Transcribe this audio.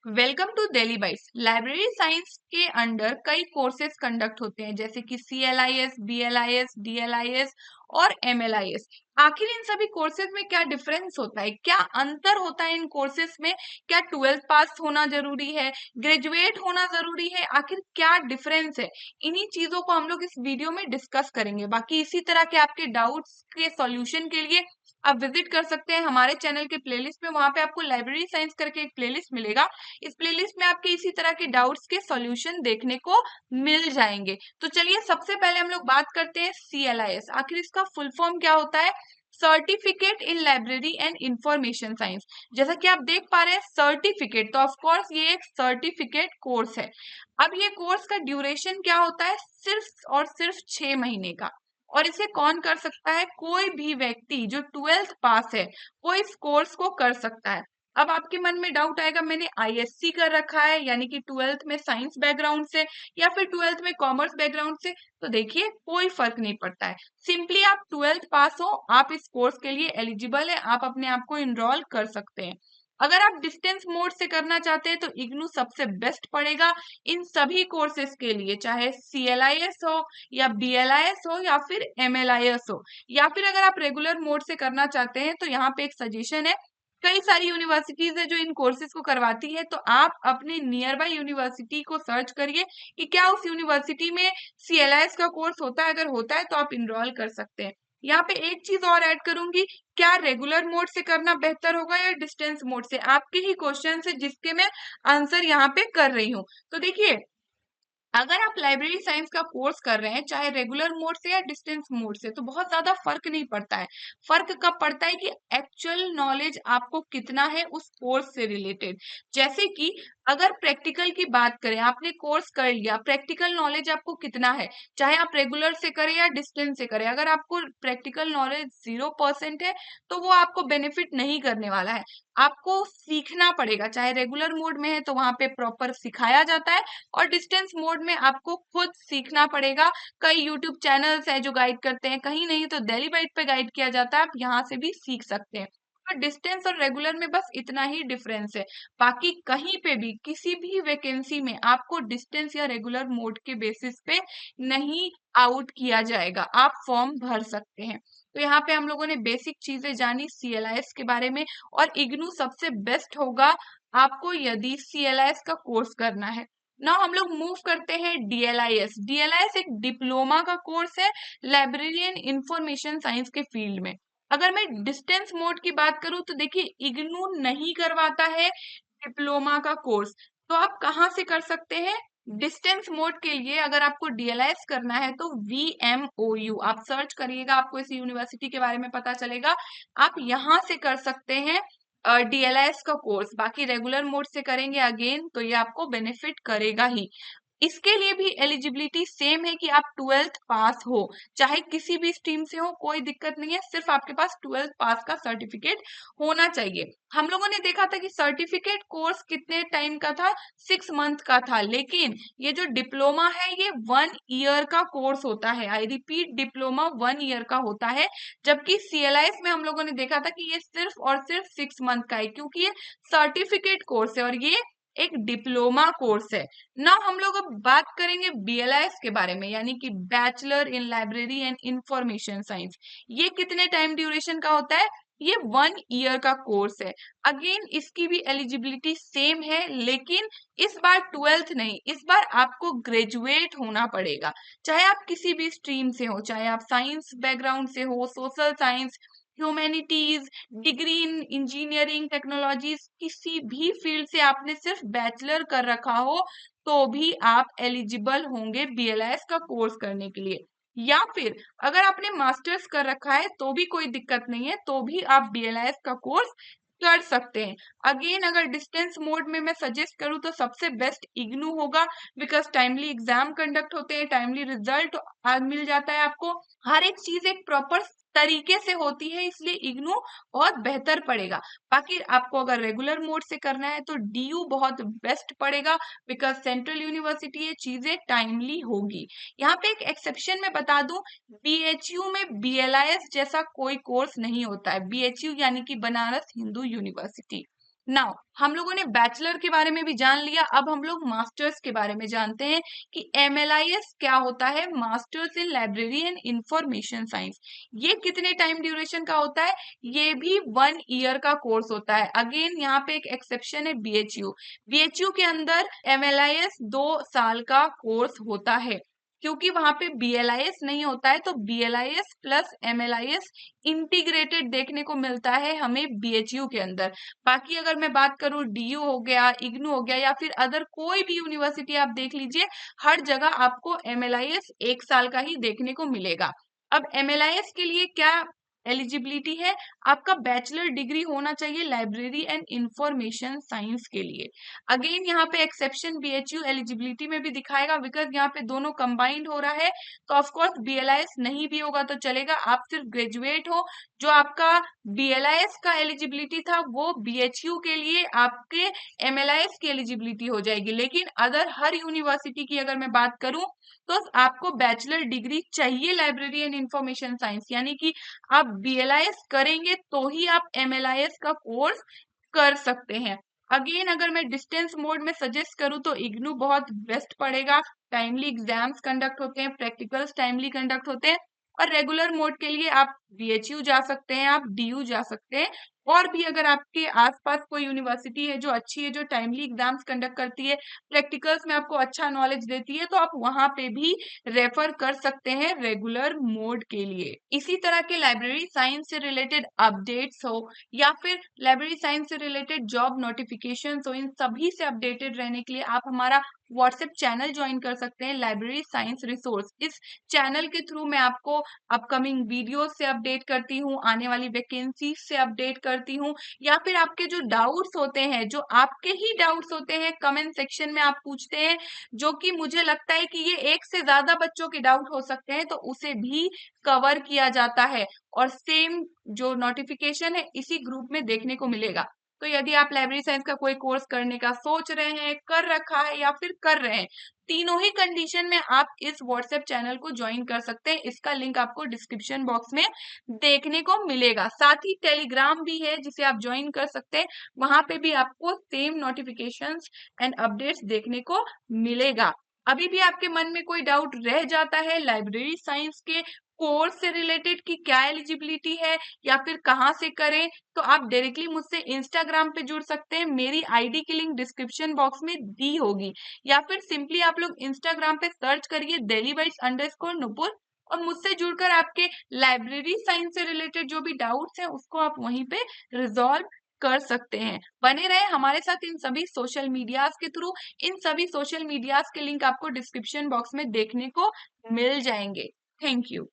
Welcome to Delhi bytes. Library science के under कई courses conduct होते हैं जैसे कि CLIS, BLIS, DLIS और MLIS। आखिर इन सभी कोर्सेज में क्या डिफरेंस होता है, क्या अंतर होता है इन कोर्सेज में? क्या 12th पास होना जरूरी है, ग्रेजुएट होना जरूरी है? आखिर क्या डिफरेंस है? इन्हीं चीजों को हम लोग इस वीडियो में डिस्कस करेंगे। बाकी इसी तरह के आपके डाउट्स के सॉल्यूशन के लिए आप विजिट कर सकते हैं हमारे चैनल के प्लेलिस्ट में। वहां पे आपको लाइब्रेरी साइंस करके एक प्लेलिस्ट मिलेगा। इस प्लेलिस्ट में आपके इसी तरह के डाउट्स के सॉल्यूशन देखने को मिल जाएंगे। तो चलिए सबसे पहले हम लोग बात करते हैं CLIS। आखिर इसका फुल फॉर्म क्या होता है? Certificate in library and information science. जैसा कि आप देख पा रहे हैं सर्टिफिकेट, तो ऑफ कोर्स ये एक सर्टिफिकेट कोर्स है। अब ये कोर्स का ड्यूरेशन क्या होता है? सिर्फ और सिर्फ 6 महीने का। और इसे कौन कर सकता है? कोई भी व्यक्ति जो 12th पास है वो इस कोर्स को कर सकता है। अब आपके मन में डाउट आएगा, मैंने ISC कर रखा है यानी कि 12th में साइंस बैकग्राउंड से या फिर 12th में कॉमर्स बैकग्राउंड से। तो देखिए कोई फर्क नहीं पड़ता है। सिंपली आप 12th पास हो, आप इस कोर्स के लिए एलिजिबल है, आप अपने आप को इनरोल कर सकते हैं। अगर आप डिस्टेंस मोड से करना चाहते हैं तो इग्नू सबसे बेस्ट पड़ेगा इन सभी कोर्सेज के लिए, चाहे CLIS हो या BLIS हो या फिर MLIS हो। या फिर अगर आप रेगुलर मोड से करना चाहते हैं तो यहाँ पे एक सजेशन है, कई सारी यूनिवर्सिटीज है जो इन कोर्सेज को करवाती है। तो आप अपने नियर बाय यूनिवर्सिटी को सर्च करिए कि क्या उस यूनिवर्सिटी में CLIS का कोर्स होता है। अगर होता है तो आप इनरोल कर सकते हैं। यहाँ पे एक चीज और ऐड करूंगी, क्या रेगुलर मोड से करना बेहतर होगा या डिस्टेंस मोड से? आपके ही क्वेश्चन है जिसके मैं आंसर यहाँ पे कर रही हूँ। तो देखिए, अगर आप लाइब्रेरी साइंस का कोर्स कर रहे हैं चाहे रेगुलर मोड से या डिस्टेंस मोड से, तो बहुत ज्यादा फर्क नहीं पड़ता है। फर्क कब पड़ता है कि एक्चुअल नॉलेज आपको कितना है उस कोर्स से रिलेटेड। जैसे कि अगर प्रैक्टिकल की बात करें, आपने कोर्स कर लिया, प्रैक्टिकल नॉलेज आपको कितना है, चाहे आप रेगुलर से करें या डिस्टेंस से करें। अगर आपको प्रैक्टिकल नॉलेज 0% है तो वो आपको बेनिफिट नहीं करने वाला है। आपको सीखना पड़ेगा, चाहे रेगुलर मोड में है तो वहां पे प्रॉपर सिखाया जाता है, और डिस्टेंस मोड में आपको खुद सीखना पड़ेगा। कई यूट्यूब चैनल्स हैं जो गाइड करते हैं, कहीं नहीं तो दिल्ली बाइट पे गाइड किया जाता है, आप यहाँ से भी सीख सकते हैं। तो डिस्टेंस और रेगुलर में बस इतना ही डिफरेंस है। बाकी कहीं पे भी किसी भी वैकेंसी में आपको डिस्टेंस या रेगुलर मोड के बेसिस पे नहीं आउट किया जाएगा, आप फॉर्म भर सकते हैं। तो यहाँ पे हम लोगों ने बेसिक चीजें जानी CLIS के बारे में, और इग्नू सबसे बेस्ट होगा आपको यदि CLIS का कोर्स करना है ना। हम लोग मूव करते हैं DLIS। DLIS एक डिप्लोमा का कोर्स है लाइब्रेरी एंड इंफॉर्मेशन साइंस के फील्ड में। अगर मैं डिस्टेंस मोड की बात करूं तो देखिए, इग्नू नहीं करवाता है डिप्लोमा का कोर्स। तो आप कहाँ से कर सकते हैं डिस्टेंस मोड के लिए? अगर आपको DLIS करना है तो VMOU आप सर्च करिएगा, आपको इस यूनिवर्सिटी के बारे में पता चलेगा। आप यहाँ से कर सकते हैं DLIS का कोर्स। बाकी रेगुलर मोड से करेंगे अगेन तो ये आपको बेनिफिट करेगा ही। इसके लिए भी एलिजिबिलिटी सेम है कि आप 12th पास हो, चाहे किसी भी स्ट्रीम से हो, कोई दिक्कत नहीं है। सिर्फ आपके पास 12th पास का सर्टिफिकेट होना चाहिए। हम लोगों ने देखा था कि सर्टिफिकेट कोर्स कितने टाइम का था? 6 मंथ का था। लेकिन ये जो डिप्लोमा है ये 1 ईयर का कोर्स होता है। आई रिपीट, डिप्लोमा 1 ईयर का होता है। जबकि CLIS में हम लोगों ने देखा था कि ये सिर्फ और सिर्फ 6 मंथ का है, क्योंकि ये सर्टिफिकेट कोर्स है और ये एक डिप्लोमा कोर्स है ना। हम लोग अब बात करेंगे BLIS के बारे में, यानी कि bachelor in library and information science. ये कितने टाइम ड्यूरेशन का होता है? ये 1 ईयर का कोर्स है। अगेन इसकी भी एलिजिबिलिटी सेम है, लेकिन इस बार 12th नहीं, इस बार आपको ग्रेजुएट होना पड़ेगा। चाहे आप किसी भी स्ट्रीम से हो, चाहे आप साइंस बैकग्राउंड से हो, social science, humanities, degree in engineering technologies, किसी भी फील्ड से आपने सिर्फ बैचलर कर रखा हो तो भी आप एलिजिबल होंगे BLIS का कोर्स करने के लिए। या फिर अगर आपने मास्टर्स कर रखा है तो भी कोई दिक्कत नहीं है, तो भी आप BLIS का कोर्स कर सकते हैं। अगेन अगर डिस्टेंस मोड में मैं सजेस्ट करूं तो सबसे बेस्ट इग्नू होगा, बिकॉज टाइमली एग्जाम कंडक्ट होते हैं, टाइमली रिजल्ट आज मिल जाता है आपको, हर एक चीज एक प्रॉपर तरीके से होती है, इसलिए इग्नू बहुत बेहतर पड़ेगा। बाकी आपको अगर रेगुलर मोड से करना है तो DU बहुत बेस्ट पड़ेगा, बिकॉज सेंट्रल यूनिवर्सिटी ये चीजें टाइमली होगी। यहाँ पे एक एक्सेप्शन में बता दूं, BHU में BLIS जैसा कोई कोर्स नहीं होता है। BHU यानी कि बनारस हिंदू यूनिवर्सिटी। नाउ हम लोगों ने बैचलर के बारे में भी जान लिया, अब हम लोग मास्टर्स के बारे में जानते हैं कि एमएलआईएस क्या होता है, masters in library and information science. ये कितने टाइम ड्यूरेशन का होता है? ये भी 1 ईयर का कोर्स होता है। अगेन यहाँ पे एक एक्सेप्शन है, बीएचयू। बीएचयू के अंदर एमएलआईएस 2 साल का कोर्स होता है, क्योंकि वहां पे बीएलआईएस नहीं होता है, तो बीएलआईएस प्लस एमएलआईएस इंटीग्रेटेड देखने को मिलता है हमें बीएचयू के अंदर। बाकी अगर मैं बात करूं, डीयू हो गया, इग्नू हो गया, या फिर अदर कोई भी यूनिवर्सिटी आप देख लीजिए, हर जगह आपको एमएलआईएस 1 साल का ही देखने को मिलेगा। अब एमएलआईएस के लिए क्या एलिजिबिलिटी है? आपका बैचलर डिग्री होना चाहिए लाइब्रेरी एंड इंफॉर्मेशन साइंस के लिए। अगेन यहाँ पे एक्सेप्शन बीएचयू एलिजिबिलिटी में भी दिखाएगा, बिकॉज यहाँ पे दोनों कंबाइंड हो रहा है, तो ऑफकोर्स बीएलआईएस नहीं भी होगा तो चलेगा, आप सिर्फ ग्रेजुएट हो। जो आपका बीएलआईएस का एलिजिबिलिटी था वो बीएचयू के लिए आपके एमएलआईएस की एलिजिबिलिटी हो जाएगी, लेकिन अदर हर यूनिवर्सिटी की अगर मैं बात करूं तो आपको बैचलर डिग्री चाहिए लाइब्रेरी एंड इंफॉर्मेशन साइंस, यानी कि आप बीएलआईएस करेंगे तो ही आप एमएलआईएस का कोर्स कर सकते हैं। अगेन अगर मैं डिस्टेंस मोड में सजेस्ट करूं तो इग्नू बहुत बेस्ट पड़ेगा। टाइमली एग्जाम्स कंडक्ट होते हैं, प्रैक्टिकल्स टाइमली कंडक्ट होते हैं। और रेगुलर मोड के लिए आप बीएचयू जा सकते हैं, आप डीयू जा सकते हैं। और भी अगर आपके आसपास कोई यूनिवर्सिटी है जो अच्छी है, जो टाइमली एग्जाम्स कंडक्ट करती है, प्रैक्टिकल्स में आपको अच्छा नॉलेज देती है, तो आप वहां पे भी रेफर कर सकते हैं रेगुलर मोड के लिए। इसी तरह के लाइब्रेरी साइंस से रिलेटेड अपडेट्स हो या फिर लाइब्रेरी साइंस से रिलेटेड जॉब नोटिफिकेशन हो, इन सभी से अपडेटेड रहने के लिए आप हमारा व्हाट्सएप चैनल ज्वाइन कर सकते हैं, लाइब्रेरी साइंस रिसोर्स। इस चैनल के थ्रू मैं आपको अपकमिंग वीडियोस से अपडेट करती हूँ, आने वाली वैकेंसीज से अपडेट करती हूँ, या फिर आपके जो डाउट्स होते हैं, जो आपके ही डाउट्स होते हैं, कमेंट सेक्शन में आप पूछते हैं, जो कि मुझे लगता है कि ये एक से ज्यादा बच्चों के डाउट हो सकते हैं, तो उसे भी कवर किया जाता है। और सेम जो नोटिफिकेशन है इसी ग्रुप में देखने को मिलेगा। तो यदि आप लाइब्रेरी साइंस का कोई कोर्स करने का सोच रहे हैं, कर रखा है या फिर कर रहे हैं, तीनों ही कंडीशन में आप इस व्हाट्सएप चैनल को ज्वाइन कर सकते हैं। इसका लिंक आपको डिस्क्रिप्शन बॉक्स में देखने को मिलेगा। साथ ही टेलीग्राम भी है जिसे आप ज्वाइन कर सकते हैं, वहां पे भी आपको सेम नोटिफिकेशंस एंड अपडेट्स देखने को मिलेगा। अभी भी आपके मन में कोई डाउट रह जाता है लाइब्रेरी साइंस के कोर्स से रिलेटेड कि क्या एलिजिबिलिटी है या फिर कहाँ से करें, तो आप डायरेक्टली मुझसे इंस्टाग्राम पे जुड़ सकते हैं। मेरी आईडी की लिंक डिस्क्रिप्शन बॉक्स में दी होगी, या फिर सिंपली आप लोग इंस्टाग्राम पे सर्च करिए delhibytes_nupur, और मुझसे जुड़कर आपके लाइब्रेरी साइंस से रिलेटेड जो भी डाउट्स हैं उसको आप वहीं पे रिजॉल्व कर सकते हैं। बने रहे हमारे साथ इन सभी सोशल मीडियाज के थ्रू। इन सभी सोशल मीडियाज के लिंक आपको डिस्क्रिप्शन बॉक्स में देखने को मिल जाएंगे। Thank you.